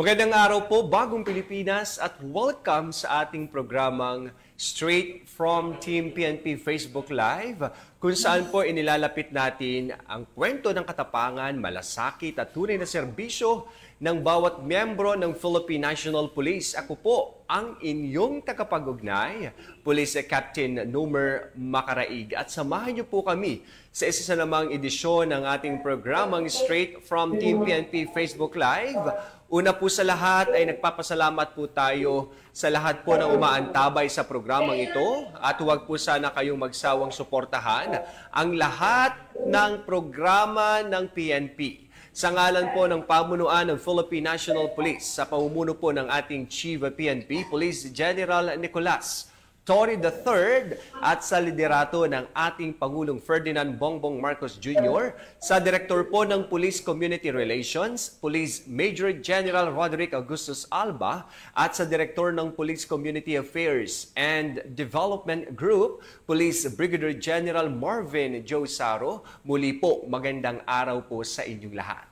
Magandang araw po, Bagong Pilipinas at welcome sa ating programang Straight from Team PNP Facebook Live kung saan po inilalapit natin ang kwento ng katapangan, malasakit at tunay na serbisyo ng bawat miyembro ng Philippine National Police. Ako po ang inyong tagapag-ugnay, Police Captain Nomer Macaraig. At samahan niyo po kami sa isa namang edisyon ng ating programang Straight from Team PNP Facebook Live. Una po sa lahat ay nagpapasalamat po tayo sa lahat po ng umaantabay sa programang ito at huwag po sana kayong magsawang suportahan ang lahat ng programa ng PNP. Sa ngalan po ng pamunuan ng Philippine National Police sa pamumuno po ng ating Chief of PNP, Police General Nicolas Torre III at sa liderato ng ating Pangulong Ferdinand Bongbong Marcos Jr., sa Direktor po ng Police Community Relations, Police Major General Roderick Augustus Alba, at sa Direktor ng Police Community Affairs and Development Group, Police Brigadier General Marvin Joe Saro. Muli po, magandang araw po sa inyong lahat.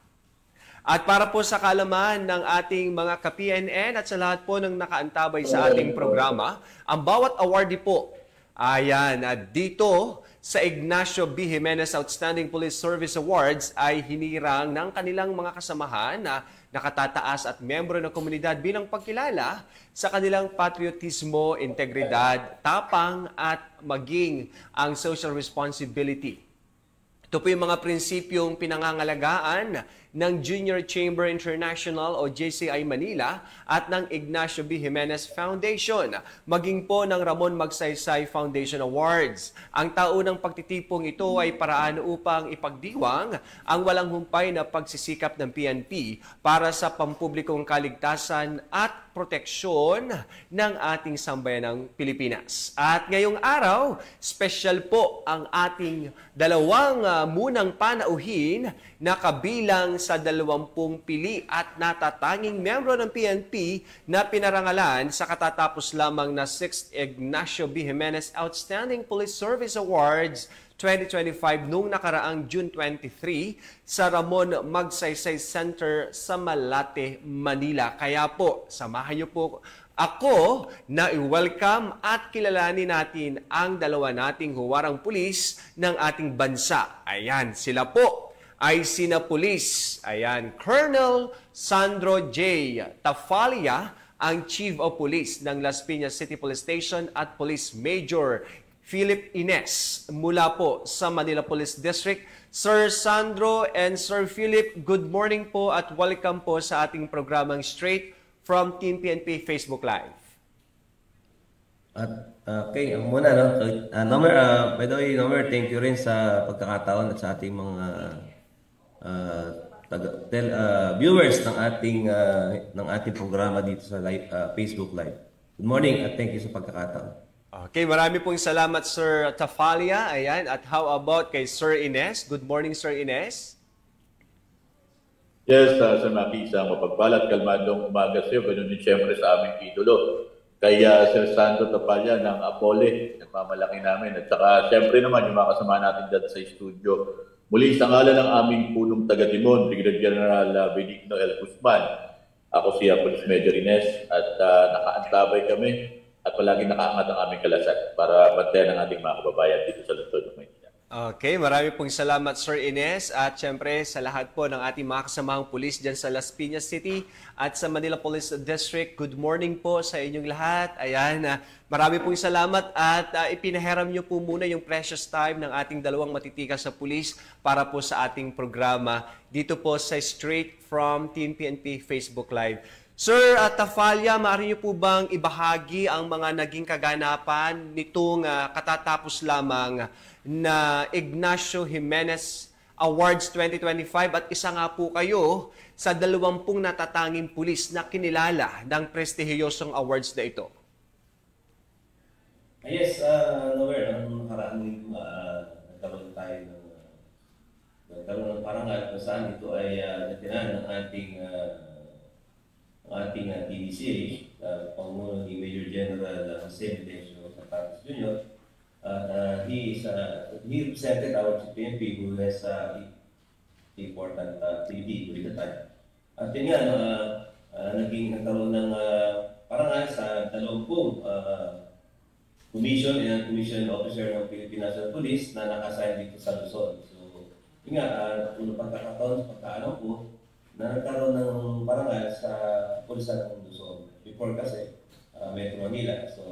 At para po sa kalaman ng ating mga ka-PNN at sa lahat po ng nakaantabay sa ating programa, ang bawat awardee po, dito sa Ignacio B. Jimenez Outstanding Police Service Awards ay hinirang ng kanilang mga kasamahan na nakatataas at miyembro ng komunidad bilang pagkilala sa kanilang patriotismo, integridad, tapang at maging ang social responsibility. Ito po yung mga prinsipyong pinangangalagaan ng Junior Chamber International o JCI Manila at ng Ignacio B. Jimenez Foundation, maging po ng Ramon Magsaysay Foundation Awards. Ang taunang pagtitipong ito ay paraan upang ipagdiwang ang walang humpay na pagsisikap ng PNP para sa pampublikong kaligtasan at proteksyon ng ating sambayanang Pilipinas. At ngayong araw, special po ang ating dalawang munang panauhin na kabilang sa 20 pili at natatanging miyembro ng PNP na pinarangalan sa katatapos lamang na 6th Ignacio B. Jimenez Outstanding Police Service Awards 2025 noong nakaraang June 23 sa Ramon Magsaysay Center sa Malate, Manila. Kaya po, samahan niyo po ako na i-welcome at kilalanin natin ang dalawa nating huwarang pulis ng ating bansa. Ayan, sila po ay sina Pulis. Ayan, Colonel Sandro J. Tafalia, ang Chief of Police ng Las Piñas City Police Station at Police Major Philip Ines mula po sa Manila Police District. Sir Sandro and Sir Philip, good morning po at welcome po sa ating programang Straight from Team PNP Facebook Live. Okay, muna, no? Nomer, by the way, Nomer, thank you rin sa pagkakataon at sa ating mga viewers ng ating programa dito sa Facebook Live. Good morning at thank you sa pagkakataon. Okay, marami pong salamat Sir Tafalia. Ayan, at how about kay Sir Ines? Good morning, Sir Ines. Yes, Sir Maki, isang mapagbalat, kalmadong umaga sa'yo. Ganun din siyempre sa aming idolo. Kay Sir Sandro Tafalia ng Apole, nagmamalaki namin. At saka siyempre naman yung mga kasama natin dyan sa studio. Muli sa ngalan ng aming punong taga-Timon, Brigadier General Benigno L. Guzman. Ako si Police Major Ines at nakaantabay kami at palagi nakaangat ang aming kalasat para bantayan ang ating mga kababayan dito sa lungsod ng Maynila. Okay, marami pong salamat Sir Ines at syempre sa lahat po ng ating mga kasamahang pulis dyan sa Las Piñas City at sa Manila Police District. Good morning po sa inyong lahat. Ayan, marami pong salamat at ipinahiram nyo po muna yung precious time ng ating dalawang matitikas sa pulis para po sa ating programa dito po sa Straight from Team PNP Facebook Live. Sir Tafalia, maaari niyo po bang ibahagi ang mga naging kaganapan nitong katatapos lamang na Ignacio Jimenez Awards 2025 at isa nga po kayo sa 20 natatanging pulis na kinilala ng prestihiyosong awards na ito? Yes, Nomer, ang nakaraan nito, nagkaroon tayo ng parangal kung saan ito ay natinan ng ating TDC, Pangulo ni Major General Jose Medencio Santos Jr. He represented our PNP who has important activity during the time. At yun nga, nagkaroon ng parangal sa 20 commission and commission officer ng Philippine National Police na nakasign dito sa Luzon. So, yun nga, unang pagkakataon sa pagkaalam ko na nagkaroon ng parangal sa pulisan ng Luzon. Before kasi, Metro Manila. So,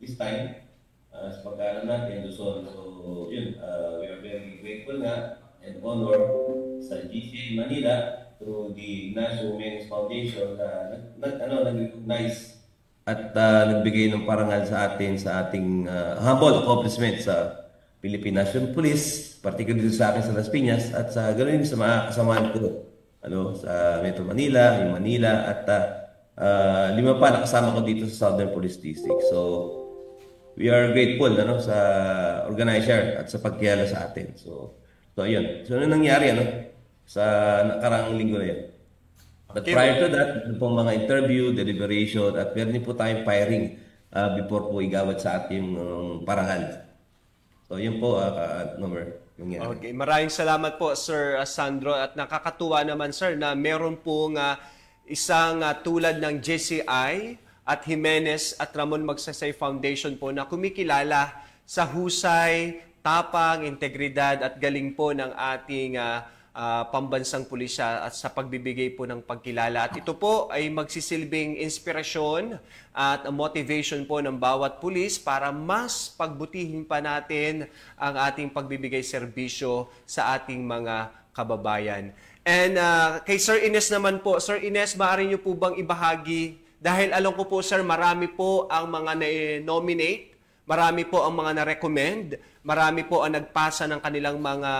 this time, sa pagkaalam natin, Luzon. So, yun, we are very grateful nga and honor sa GCA Manila through the National Women's Foundation na nag-recognize at nagbigay ng parangal sa atin sa ating humble accomplishment sa Philippine National Police, particularly sa akin sa Las Piñas at sa ganoon sa mga kasamahan ko sa Metro Manila, yung Manila at 5 pa nakasama ko dito sa Southern Police District. So we are grateful sa organizer at sa pagkilala sa atin. So ayun. So ano nangyari sa nakaraang linggo na yun. But prior to that, meron pong mga interview, deliberation, at meron din po tayong firing before po igawad sa ating parangal. So yun po, number. Okay, maraming salamat po Sir Sandro at nakakatuwa naman sir na meron pong isang tulad ng JCI at Jimenez at Ramon Magsaysay Foundation po na kumikilala sa husay, tapang, integridad at galing po ng ating pambansang pulisya at sa pagbibigay po ng pagkilala. At ito po ay magsisilbing inspirasyon at motivation po ng bawat pulis para mas pagbutihin pa natin ang ating pagbibigay serbisyo sa ating mga kababayan. And kay Sir Ines naman po, Sir Ines, maaari niyo po bang ibahagi, dahil alam ko po sir, marami po ang mga na-nominate, marami po ang mga na-recommend, marami po ang nagpasa ng kanilang mga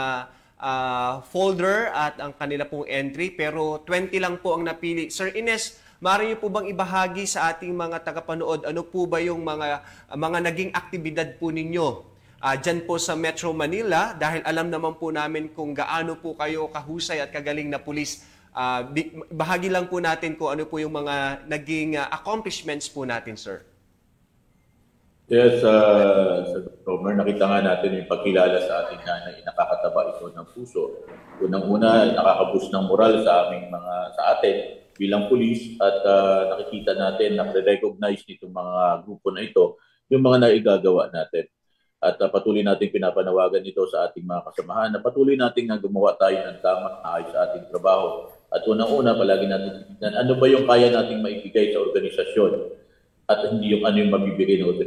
folder at ang kanila pong entry, pero 20 lang po ang napili. Sir Ines, maaari niyo po bang ibahagi sa ating mga tagapanood ano po ba yung mga naging aktibidad po ninyo dyan po sa Metro Manila, dahil alam naman po namin kung gaano po kayo kahusay at kagaling na pulis. Bahagi lang po natin kung ano po yung mga naging accomplishments po natin, sir. Yes, Romer, nakita nga natin yung pagkilala sa ating nanay, nakakataba ito ng puso. Unang-una, nakakaboost ng moral sa aming sa atin bilang pulis at nakikita natin, na-recognize nitong mga grupo na ito yung mga naigagawa natin. At patuloy natin pinapanawagan ito sa ating mga kasamahan na patuloy natin na gumawa tayo ng tamang ayos sa ating trabaho. At unang-una, palagi natin tignan ano ba yung kaya nating maibigay sa organisasyon at hindi yung ano yung mabibigay ng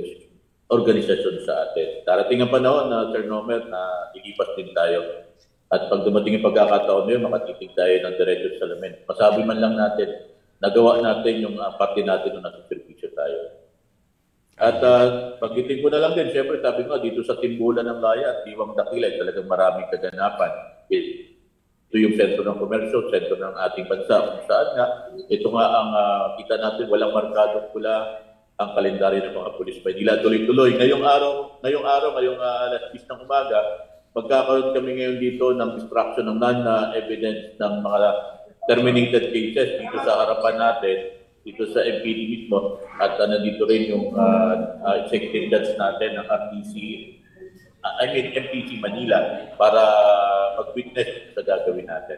organisasyon sa atin. Darating ang panahon na Sir Nomer na lilipas din tayo. At pag dumating yung pagkakataon na yun, makatitig tayo ng diretso sa salamin. Masabi man lang natin, nagawa natin yung parte natin nung nasa servisyo tayo. At pagkitin ko na lang din, syempre sabi ko dito sa Timbulan ng Laya at Diwang Dakila, talagang maraming kaganapan. Ito yung sentro ng komersyo, sentro ng ating bansa. Kung saan nga, ito nga ang kita natin, walang markadong pula ang kalendaryo ng mga pulis Maynila. Tuloy-tuloy. Ngayong alas 10 ng umaga, magkakaroon kami ngayon dito ng destruction ng non-evidence ng mga terminated cases dito sa harapan natin, dito sa MPD mismo, at nandito rin yung executive judge natin ng MPC Manila para mag-witness sa gagawin natin.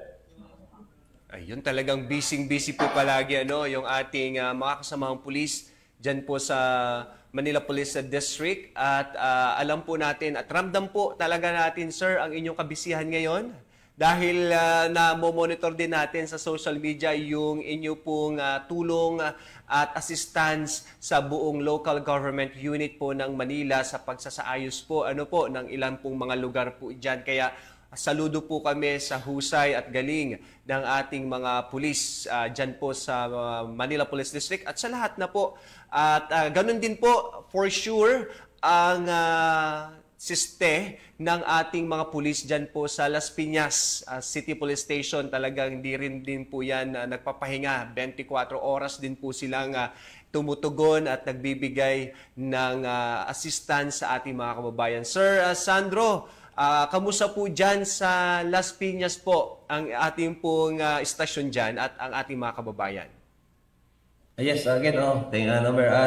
Ayun, talagang busy po palagi yung ating mga kasamahang pulis dyan po sa Manila Police District. At alam po natin at ramdam po talaga natin, sir, ang inyong kabisihan ngayon. Dahil na-monitor din natin sa social media yung inyo pong tulong at assistance sa buong local government unit po ng Manila sa pagsasaayos po ng ilang pong mga lugar po dyan. Kaya saludo po kami sa husay at galing ng ating mga pulis dyan po sa Manila Police District at sa lahat na po. At ganun din po, for sure, ang siste ng ating mga pulis dyan po sa Las Piñas City Police Station. Talagang hindi rin din po yan nagpapahinga. 24 oras din po silang tumutugon at nagbibigay ng assistance sa ating mga kababayan. Sir Sandro, kamusta po dyan sa Las Piñas po ang ating pong istasyon dyan at ang ating mga kababayan? Yes, again,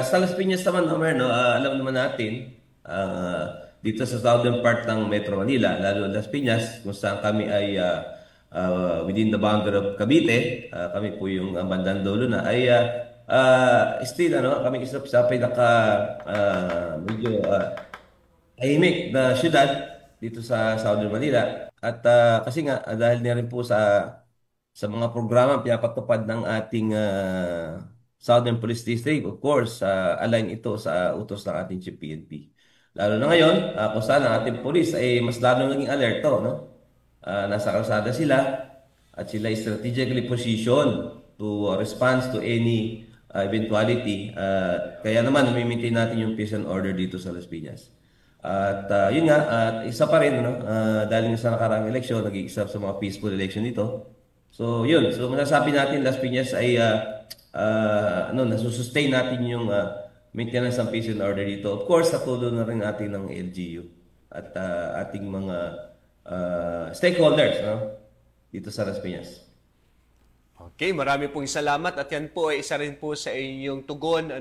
sa Las Piñas naman, alam naman natin, dito sa southern part ng Metro Manila, lalo Las Piñas, kung saan kami ay within the boundary of Cavite, kami po yung bandang dulo na, ay still kami isa sa pinaka medyo tahimik na syudad dito sa Southern Manila. At kasi nga, dahil na rin po sa mga programa pinapatupad ng ating Southern Police District, of course, align ito sa utos ng ating Chief PNP. Lalo na ngayon, kung saan ang ating police ay mas lalo naging alerto, no? Nasa kalsada sila at sila is strategically positioned to respond to any eventuality. Kaya naman, nami-maintain natin yung peace and order dito sa Las Piñas. At yun nga, at isa pa rin, no? Dahil sa nakaraang eleksyon, nag-iisap sa mga peaceful election dito. So yun, so masasabi natin Las Piñas ay nasusustain natin yung maintenance ng peace and order dito. Of course, sa tulong na rin natin ng LGU at ating mga stakeholders, no? Dito sa Las Piñas. Okay, marami pong salamat at yan po ay isa rin po sa inyong tugon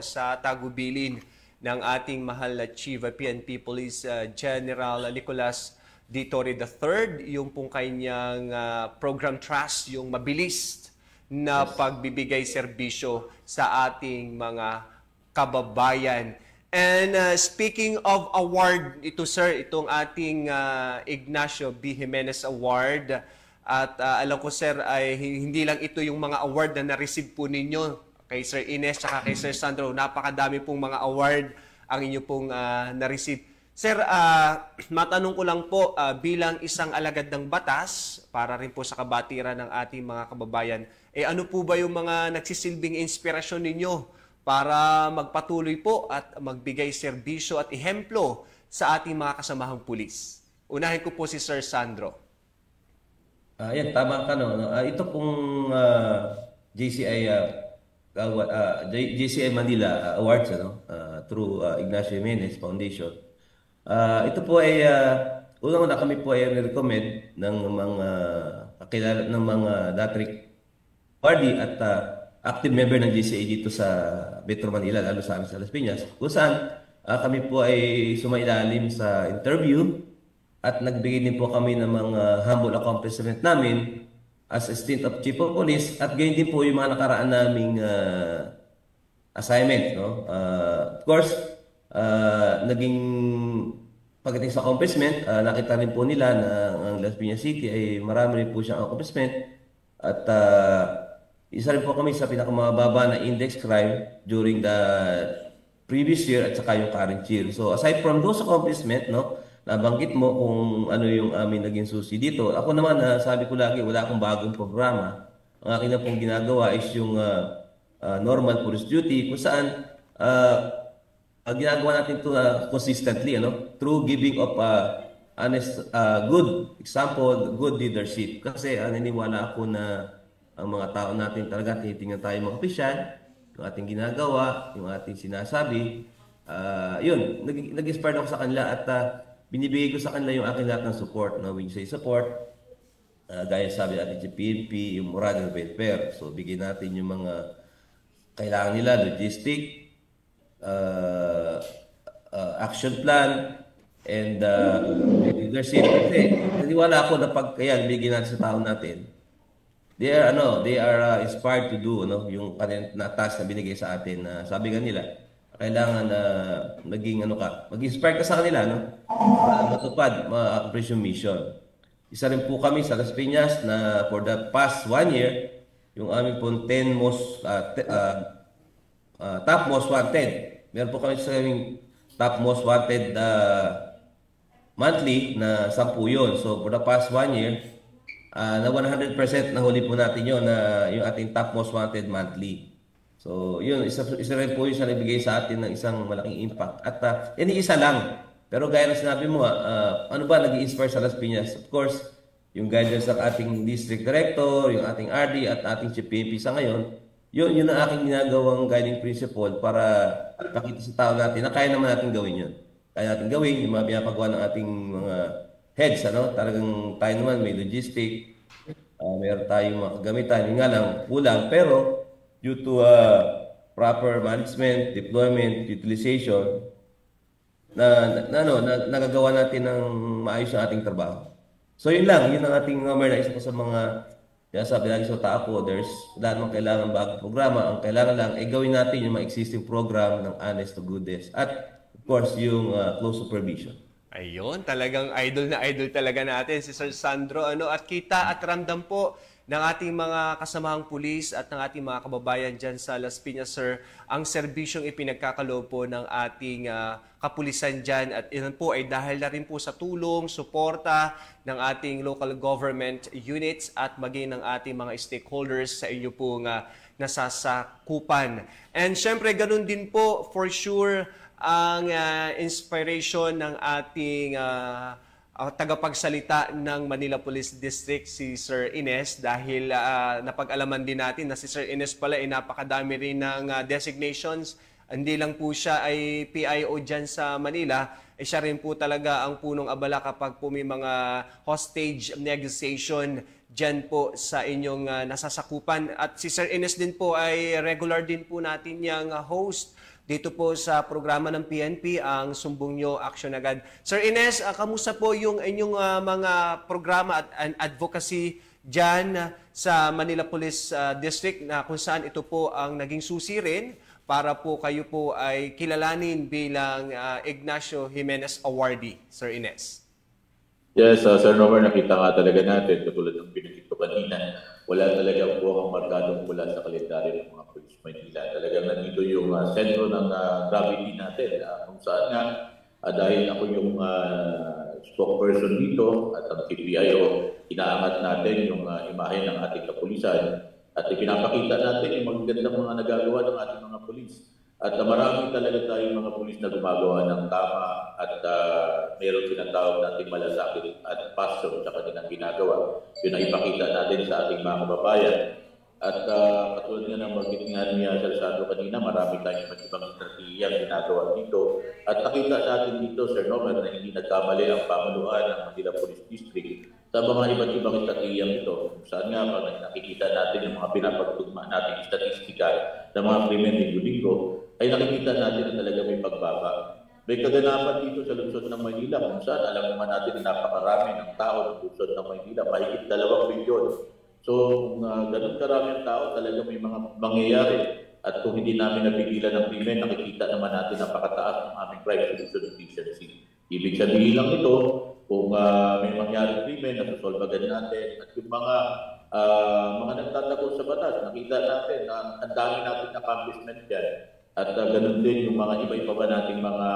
sa tagubilin ng ating mahal na Chief PNP Police General Nicolas D. Torre III, yung pong kanyang program trust, yung mabilis na pagbibigay serbisyo sa ating mga kababayan. And speaking of award, ito sir, itong ating Ignacio B. Jimenez Award. At alam ko sir, ay hindi lang ito yung mga award na na-receive po ninyo kay Sir Ines at kay Sir Sandro. Napakadami pong mga award ang inyo pong na-receive. Sir, matanong ko lang po, bilang isang alagad ng batas, para rin po sa kabatiran ng ating mga kababayan, ano po ba yung mga nagsisilbing inspirasyon ninyo para magpatuloy po at magbigay serbisyo at ehemplo sa ating mga kasamahang pulis? Unahin ko po si Sir Sandro. Yan, tama ka, no? Ito pong JCI Manila Awards, through Ignacio Jimenez Foundation. Ito po ay unang-una kami po ay recommend ng mga kakilala ng mga dating awardee at active member ng GCA dito sa Metro Manila, lalo sa amin sa Las Piñas, kung saan kami po ay sumailalim sa interview at nagbigay din po kami ng mga humble accomplishment namin as a stint of Chief of Police at gayon din po yung mga nakaraan naming assignment, no? Of course, naging pagdating sa accomplishment, nakita rin po nila na ang Las Piñas City ay marami rin po siyang accomplishment at isa rin po kami sa pinakamababa na index crime during the previous year at saka yung current year. So aside from those accomplishment, no, nabanggit mo kung ano yung aming naging susi dito. Ako naman, sabi ko lagi, wala akong bagong programa. Ang akin na pong ginagawa is yung normal police duty kung saan ginagawa natin ito consistently, through giving of honest, good example, good leadership. Kasi naniniwala ako na ang mga tao natin talaga tinitingnan tayo mga opisyal, yung ating ginagawa, yung ating sinasabi. Yun, nag-inspired ako sa kanila at binibigay ko sa kanila yung aking lahat ng support. When you say support, gaya sabi natin sa PNP, yung moral and welfare. So, bigyan natin yung mga kailangan nila, logistic, action plan, and leadership. Kasi, naniwala ako na pag kaya bigyan natin sa tao natin, they are inspired to do yung kanilang task na binigay sa atin. Sabi nga nila, kailangan maging mag-inspire ka sa kanila, matupad, ma-accomplish yung mission. Isa rin po kami sa Las Piñas na for the past 1 year, yung aming po 10 most top most wanted. Meron po kami sa aming top most wanted monthly na 10 yun. So for the past 1 year, na 100% nahuli po natin yun na yung ating top most wanted monthly. So yun, isa rin po yung nabigay sa atin ng isang malaking impact. At isa lang. Pero gaya na sinabi mo, ano ba nag-i-inspire sa Las Piñas? Of course, yung guidance ng ating district director, yung ating RD at ating Chief PNP sa ngayon, yun ang aking ginagawang guiding principle para pakita sa tao natin na kaya naman natin gawin yun. Kaya natin gawin yung mga pinapagawa ng ating mga heads, Talagang tayo naman may logistic, mayroon tayong mga kagamitan, yung nga lang kulang, pero due to proper management, deployment, utilization, nagagawa natin ng maayos ang ating trabaho. So yun lang, yun ang ating isa ko sa mga sabi lagi sa tao ko, wala namang kailangan bagong programa. Ang kailangan lang ay gawin natin yung mga existing program ng honest to goodness. At of course, yung close supervision. Ayun, talagang idol talaga natin si Sir Sandro. At kita at ramdam po ng ating mga kasamahang pulis at ng ating mga kababayan dyan sa Las Piñas, Sir, ang serbisyong ipinagkakaloob po ng ating kapulisan dyan. At yun po ay dahil na rin po sa tulong, suporta ng ating local government units at maging ng ating mga stakeholders sa inyo pong nasasakupan. And syempre, ganun din po, for sure, ang inspiration ng ating tagapagsalita ng Manila Police District, si Sir Ines, dahil napag-alaman din natin na si Sir Ines pala ay napakadami rin ng designations. Hindi lang po siya ay PIO dyan sa Manila, siya rin po talaga ang punong abala kapag po may mga hostage negotiation dyan po sa inyong nasasakupan. At si Sir Ines din po ay regular din po natin yung host dito po sa programa ng PNP, ang Sumbong Nyo, Action Agad. Sir Ines, kamusta po yung inyong mga programa at advocacy dyan sa Manila Police District na kung saan ito po ang naging susi rin para po kayo po ay kilalanin bilang Ignacio Jimenez Awardee, Sir Ines? Yes, Sir Nomer, nakita nga talaga natin, katulad ng binigit ko kanina, wala talaga po ang markadong mula sa kalendaryo ng mga Police Manila. Talagang nandito yung sentro ng gravity natin, kung saan nga, dahil ako yung spokesperson dito at ang PPIO, inaangat natin yung imahe ng ating kapulisan at ipinapakita natin yung magagandang mga nagagawa ng ating mga pulis. At marami talaga tayong mga pulis na gumagawa ng tama at mayroon tinatawag natin malasakit at passion sa kanilang ginagawa. Yun ang ipakita natin sa ating mga kababayan. At katulad nga ng bagit nga niya Sir Sandro kanina, marami tayong ibang estrategiya ginagawa dito. At nakita natin dito, Sir Nomer, na hindi nagkamali ang pamanuan ng Manila Police District sa mga iba't ibang estrategiya ito. Saan nga pag nakikita natin yung mga pinapagtugma natin statistika ng mga krimen linggo-linggo, ay nakikita natin na talaga may pagbaba. May kaganapan dito sa lungsod ng Maynila kung saan alam naman natin na napakarami ng tao ng lungsod ng Maynila, mahigit 2 milyon. So kung ganun karami ang tao, talaga may mga mangyayari. At kung hindi namin napigilan ng krimen, nakikita naman natin napakataas ng aming crime solution efficiency. Ibig sabihin lang ito, kung may mangyaring krimen, nasusolvagan natin. At yung mga nagtatago sa batas, nakita natin na ang dami natin accomplishment dyan. At ganun din yung mga iba-iba ba nating mga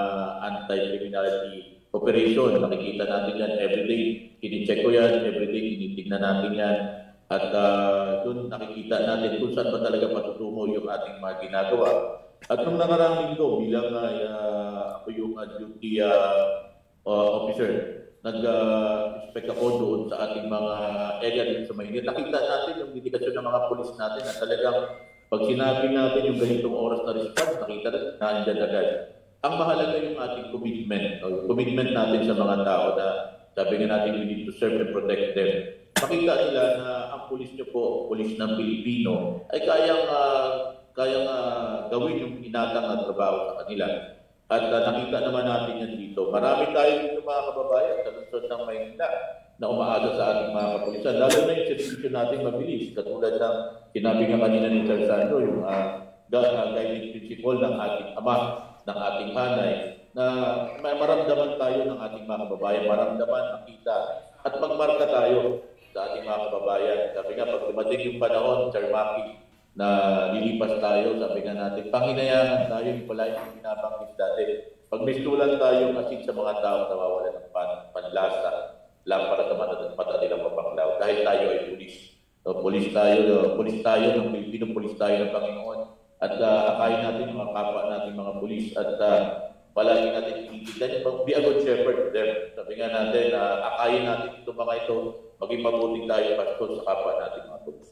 anti-criminality operation. Nakikita natin yan everyday. Kini-check ko yan, everyday tinitignan natin yan. At doon nakikita natin kung saan ba talaga patutungo yung ating mga ginagawa. At nung nakarang linggo, bilang ako yung duty officer, nag-inspect ako doon sa ating mga area dito sa Maynila. Nakita natin yung dedikasyon ng mga pulis natin na talagang pag sinabi natin yung ganitong oras na response, nakita natin na andyan agad. Ang mahalaga yung ating commitment natin sa mga tao na sabi nga natin we need to serve and protect them. Makita nila na ang pulis nyo po, pulis ng Pilipino, ay kayang gawin yung inatang na trabaho sa kanila. At nakita naman natin yan dito. Marami tayo dito mga kababayan sa lungsod ng Maynila na umaasa sa ating mga kapulisan. Lalo na yung servisyo natin mabilis. Katulad ng sinabi nga kanina ni Sir Sandro, yung guiding principle ng ating ama, ng ating hanay, na maramdaman tayo ng ating mga kababayan, maramdaman, makita, at magmarka tayo sa ating mga kababayan. Sabi nga, pag dumating yung panahon, Sir Maki, na lilipas tayo, sabi nga natin, panghinayaan tayo, yung pala yung binabanggit dati. Pag mistulan tayo asin sa mga tao, nawawala ng panlasa, lang para sa mata nilang mapanglaw. Dahil tayo ay pulis. Pulis tayo ng Pilipino, pulis tayo ng Panginoon. At akayin natin mga kapwa natin mga pulis. At palagi natin inigitan yung be a good shepherd to them. Sabi nga natin, akayin natin itong mga ito, maging mabuting tayo pastor sa kapwa natin mga pulis.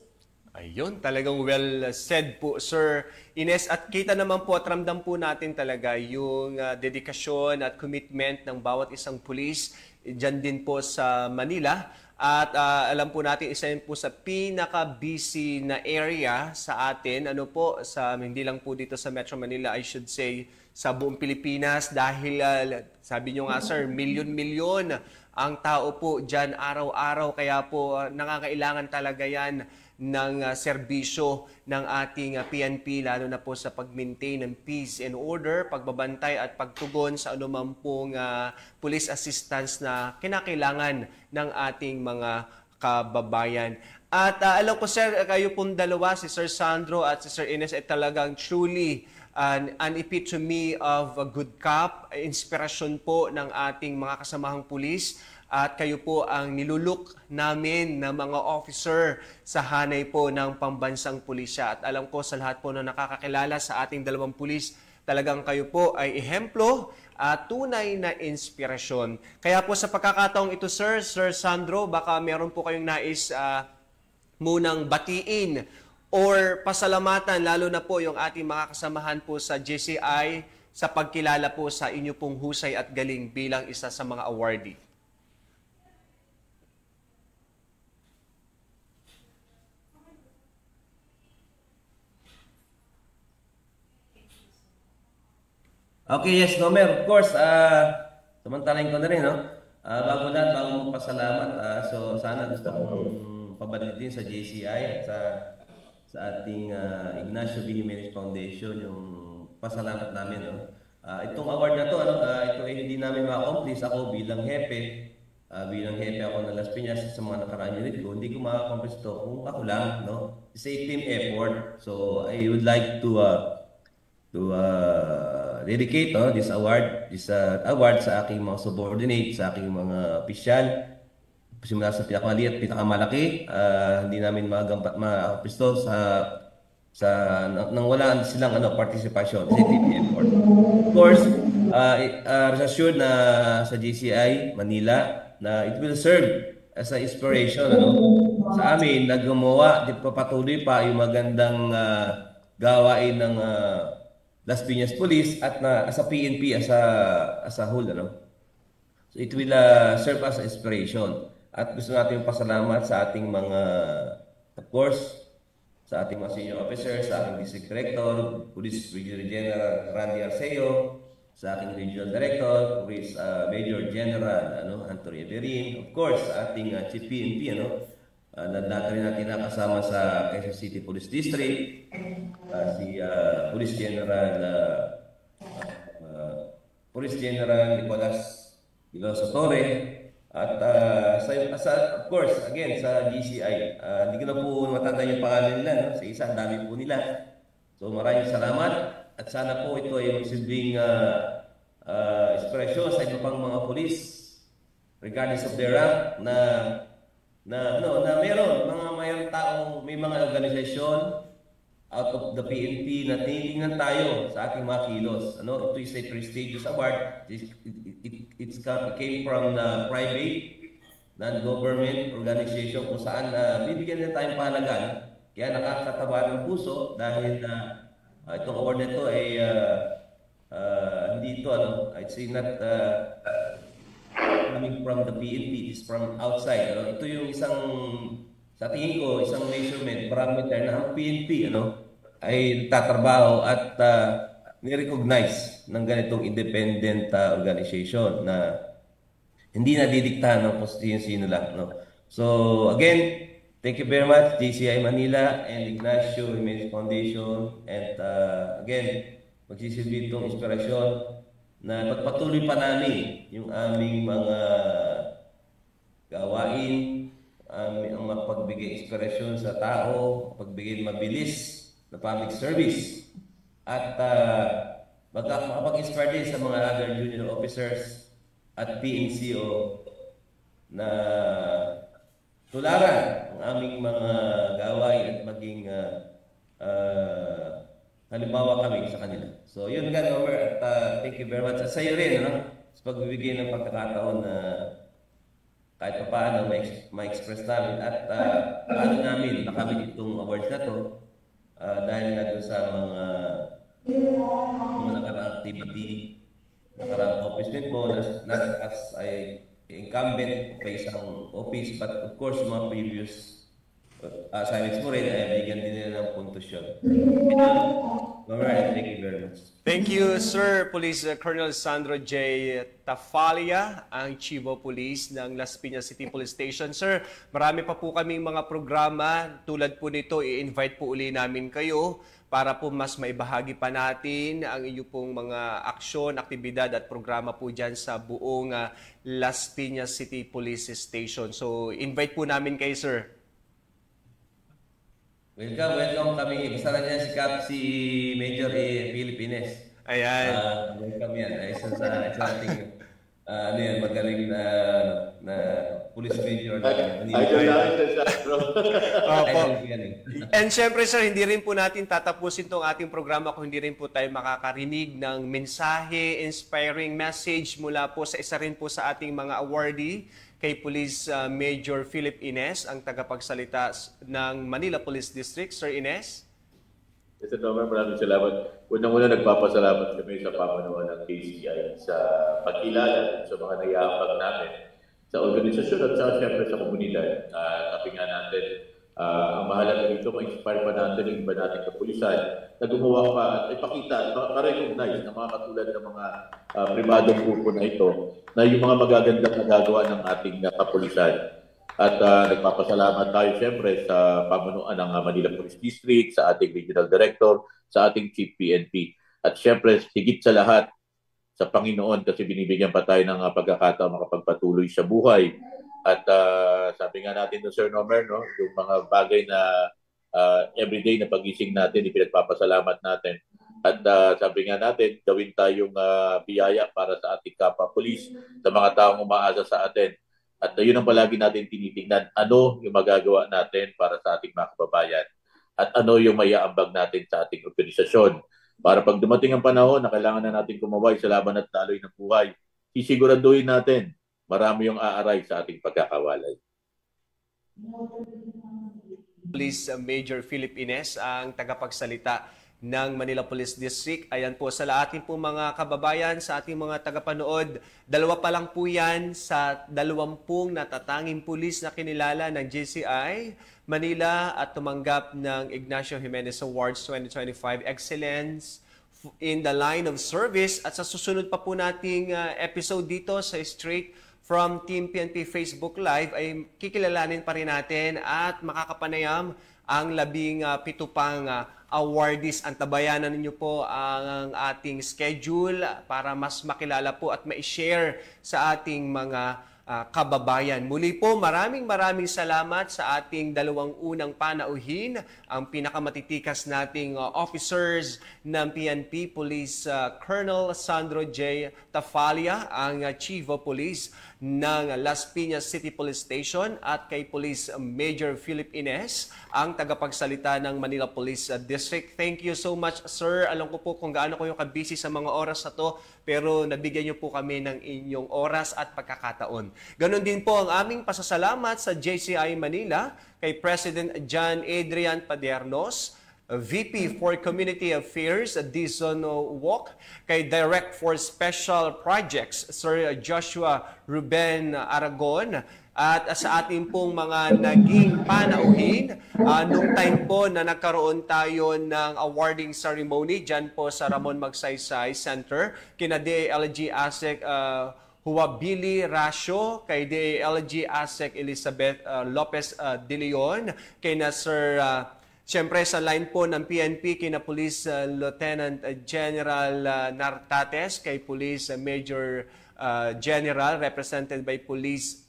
Ayun, talagang well said po, Sir Ines. At kita naman po at ramdam po natin talaga yung dedikasyon at commitment ng bawat isang pulis dyan din po sa Manila. At alam po natin, isa yun po sa pinaka-busy na area sa atin. Hindi lang po dito sa Metro Manila, I should say, sa buong Pilipinas. Dahil, sabi nyo nga, Sir, milyon-milyon ang tao po dyan araw-araw. Kaya po nangangailangan talaga yan ng serbisyo ng ating PNP, lalo na po sa pag-maintain ng peace and order, pagbabantay at pagtugon sa anumang pong police assistance na kinakailangan ng ating mga kababayan. At alam ko sir, kayo pong dalawa, si Sir Sandro at si Sir Ines, ay talagang truly an epitome of a good cop, inspirasyon po ng ating mga kasamahang pulis. At kayo po ang niluluk namin na mga officer sa hanay po ng pambansang pulisya. At alam ko sa lahat po na nakakakilala sa ating dalawang pulis, talagang kayo po ay ehemplo at tunay na inspirasyon. Kaya po sa pagkakataong ito Sir Sandro, baka meron po kayong nais munang batiin or pasalamatan, lalo na po yung ating mga kasamahan po sa JCI sa pagkilala po sa inyo pong husay at galing bilang isa sa mga awardee. Okay, yes, Nomer. Of course, samantalahin ko na rin, no? Bago lahat, bago magpasalamat, so sana gusto kong pabalitin sa JCI at sa ating Ignacio B. Jimenez Foundation yung pasalamat namin, no? Itong award na to, ito ay hindi namin ma-accomplish. Ako bilang hepe ako ng Las Piñas sa mga nakaraan unit ko, hindi ko ma-accomplish ito kung ako lang, no? It's a team effort. So I would like to dedicate this award sa aking mga subordinate, sa aking mga opisyal. Simula sa pinakamaliit, pinakamalaki, hindi namin ma-pisto nang wala silang participation sa team effort. Of course, rest assured na sa GCI Manila na it will serve as an inspiration sa amin na gumawa, patuloy pa yung magandang gawain ng Las Piñas Police at as a PNP as a whole, So it will serve as inspiration. At gusto natin pasalamat sa ating mga, of course, sa ating mga senior officers, sa ating District Director, Police Brigadier General Randy Arceo, sa ating Regional Director, Police Major General Anthony Everin, of course, sa ating Chief PNP, na dati rin natin nakasama sa Quezon City Police District, si Police General Nicolas Iloso Torre, at of course, again, sa GCI. Hindi ko na po matanda yung pangalan nila, sa isa, ang dami po nila. So maraming salamat at sana po ito ay magsilbing inspirasyon sa iba pang mga pulis regardless of their rank na mayroong taong may mga organisasyon out of the PNP na tinitingnan tayo sa ating mga kilos. Ito is a prestigious award. It came from the private non-government organization kung saan bibigyan nila tayong pahalagan. Kaya nakakatawa ng puso dahil itong award na ito ay hindi ito, I'd say not coming from the PNP, is from outside. Ito yung sa tingin ko, isang measurement, parameter na ang PNP ay tatrabaho at ni-recognize ng ganitong independent organization na hindi nadidiktahan ng sino lang. So again, thank you very much JCI Manila and Ignacio Jimenez Foundation, and again, magsisilbi itong inspirasyon na pagpatuloy pa namin yung aming mga gawain, ang mapagbigay inspirasyon sa tao, pagbigay mabilis na public service, at makapag-inspire din sa mga other junior officers at PNCO na tularan ang aming mga gawain at maging halimbawa kami sa kanila. So yun nga, Robert, at thank you very much. At sa iyo rin, sa pagbibigay ng pagkakataon na kahit pa paano ma-express namin at paano namin nakamit itong awards na to dahil nga doon sa mga nakaraang activity, nakaraang accomplishment mo, not as incumbent pa isang office, but of course mga previous assignments mo rin, ay bigyan din nila ng puntos yun. Thank you very much. Thank you, Sir Police Colonel Sandro J. Tafalia, ang Chief of Police ng Las Piñas City Police Station. Sir, marami pa po kaming mga programa. Tulad po nito, i-invite po uli namin kayo para po mas maibahagi pa natin ang inyong pong mga aksyon, aktibidad at programa po dyan sa buong Las Piñas City Police Station. So, invite po namin kayo, sir. Welcome kami. Basta lang yan si Major Philippines. Ayan. Welcome yan. Isa sa ating magaling na police major. Idol namin sa Sandro. And syempre sir, hindi rin po natin tatapusin tong ating programa kung hindi rin po tayo makakarinig ng mensahe, inspiring message mula po sa isa rin po sa ating mga awardee, kay Police Major Philip Ines, ang tagapagsalita ng Manila Police District. Sir Ines? Mr. Tomer, maraming salamat. Unang-una, nagpapasalamat kami sa pamanuan ng KCI sa pagkilala sa mga naiaambag namin sa organisasyon at siyempre sa komunidad. Sabi nga natin, ang mahalaga dito, ma-inspire pa natin yung iba nating kapulisan na gumawa pa at ipakita at ma-recognize na mga katulad ng mga pribadong grupo na ito na yung mga magagandang nagagawa ng ating kapulisan. At nagpapasalamat tayo siyempre sa pamunuan ng Manila Police District, sa ating Regional Director, sa ating Chief PNP. At siyempre, higit sa lahat, sa Panginoon kasi binibigyan pa tayo ng pagkakataon makapagpatuloy sa buhay. At sabi nga natin Sir Nomer, no, yung mga bagay na everyday na pagising natin, ipinagpapasalamat natin. At sabi nga natin, gawin tayong biyaya para sa ating kapwa-pulis, sa mga taong umaasa sa atin. At yun ang palagi natin tinitingnan, ano yung magagawa natin para sa ating mga kababayan. At ano yung maiaambag natin sa ating organisasyon. Para pag dumating ang panahon na kailangan na natin kumaway sa laban at daloy ng buhay, sisiguraduhin natin marami yung aaray sa ating pagkakawalay. Police Major Philip Ines, ang tagapagsalita ng Manila Police District. Ayan po sa ating po mga kababayan, sa ating mga tagapanood. Dalawa pa lang po yan sa 20 natatanging pulis na kinilala ng JCI Manila at tumanggap ng Ignacio Jimenez Awards 2025 Excellence in the Line of Service. At sa susunod pa po nating episode dito sa Straight from Team PNP Facebook Live ay kikilalanin pa rin natin at makakapanayam ang 17 pang awardees. Antabayanan ninyo po ang ating schedule para mas makilala po at ma-share sa ating mga kababayan. Muli po, maraming salamat sa ating dalawang unang panauhin, ang pinakamatitikas nating officers ng PNP, Police Colonel Sandro J. Tafalia, ang Chief of Police ng Las Piñas City Police Station, at kay Police Major Philip Ines, ang tagapagsalita ng Manila Police District. Thank you so much, sir. Alam ko po kung gaano kayo kabisi sa mga oras na to, pero nabigyan niyo po kami ng inyong oras at pagkakataon. Ganon din po ang aming pasasalamat sa JCI Manila, kay President John Adrian Padernos, VP for Community Affairs, Dizon Wok, kay Direct for Special Projects, Sir Joshua Ruben Aragon, at sa ating pong mga naging panauhin, nung time po na nagkaroon tayo ng awarding ceremony dyan po sa Ramon Magsaysay Center, kina DALG ASEC Huwabili Rasio, kay DALG ASEC Elizabeth Lopez De Leon, kay na Sir siyempre sa line po ng PNP, kina Police Lieutenant General Nartates, kay Police Major General represented by Police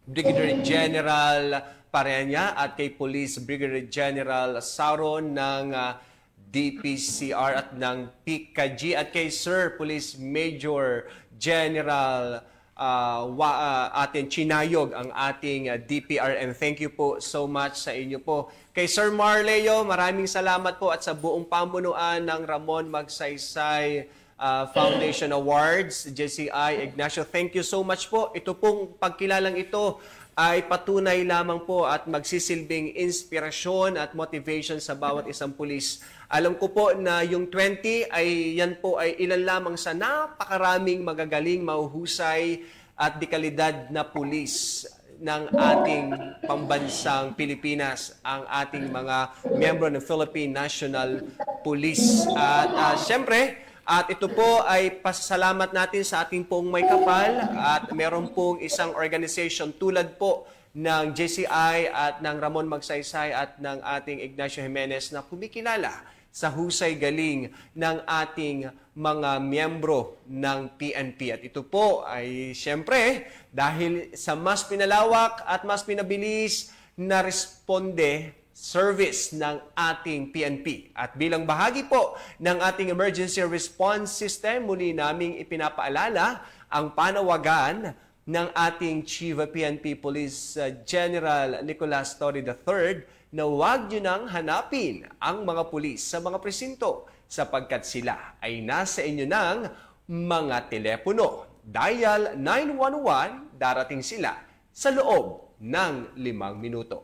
Brigadier General Parenya, at kay Police Brigadier General Sauron ng DPCR at ng PKG, at kay Sir Police Major General ating Chinayog, ang ating DPRM. Thank you po so much sa inyo po. Kay Sir Marleo, maraming salamat po, at sa buong pamunuan ng Ramon Magsaysay Foundation Awards, JCI Ignacio. Thank you so much po. Ito pong pagkilalang ito ay patunay lamang po at magsisilbing inspirasyon at motivation sa bawat isang pulis. Alam ko po na yung 20 ay yan po ay ilan lamang sa napakaraming magagaling, mahuhusay at dekalidad na pulis ng ating pambansang Pilipinas, ang ating mga miyembro ng Philippine National Police. At siyempre, at ito po ay pasasalamat natin sa ating pong may kapal at meron pong isang organization tulad po ng JCI at ng Ramon Magsaysay at ng ating Ignacio Jimenez na kumikilala sa husay galing ng ating mga miyembro ng PNP. At ito po ay siyempre dahil sa mas pinalawak at mas pinabilis na responde service ng ating PNP. At bilang bahagi po ng ating emergency response system, muli naming ipinapaalala ang panawagan ng ating Chief of PNP Police General Nicolas Torre III na huwag nyo nang hanapin ang mga pulis sa mga presinto sapagkat sila ay nasa inyo ng mga telepono. Dial 911, darating sila sa loob ng 5 minuto.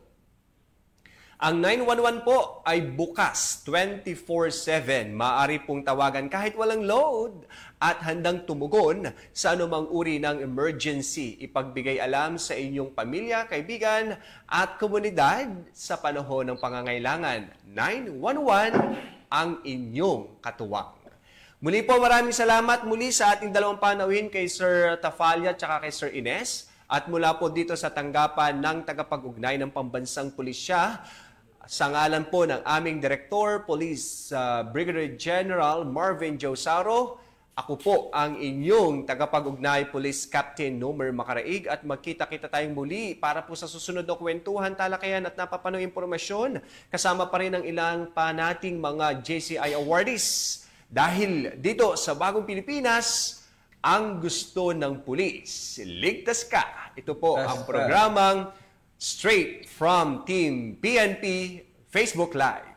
Ang 911 po ay bukas 24/7. Maaari pong tawagan kahit walang load at handang tumugon sa anumang uri ng emergency. Ipagbigay alam sa inyong pamilya, kaibigan at komunidad sa panahon ng pangangailangan. 911 ang inyong katuwang. Muli po maraming salamat muli sa ating dalawang panauhin kay Sir Tafalla at kay Sir Ines. At mula po dito sa tanggapan ng tagapag-ugnay ng Pambansang Pulisya, sa ngalan po ng aming Director, Police Brigadier General Marvin Josaro, ako po ang inyong tagapag-ugnay Police Captain Nomer Macaraig at magkita-kita tayong muli para po sa susunod na kwentuhan, talakayan at napapanong impormasyon. Kasama pa rin ang ilang pa nating mga JCI awardees. Dahil dito sa Bagong Pilipinas, ang gusto ng pulis, ligtas ka. Ito po ang programang Straight from Team PNP Facebook Live.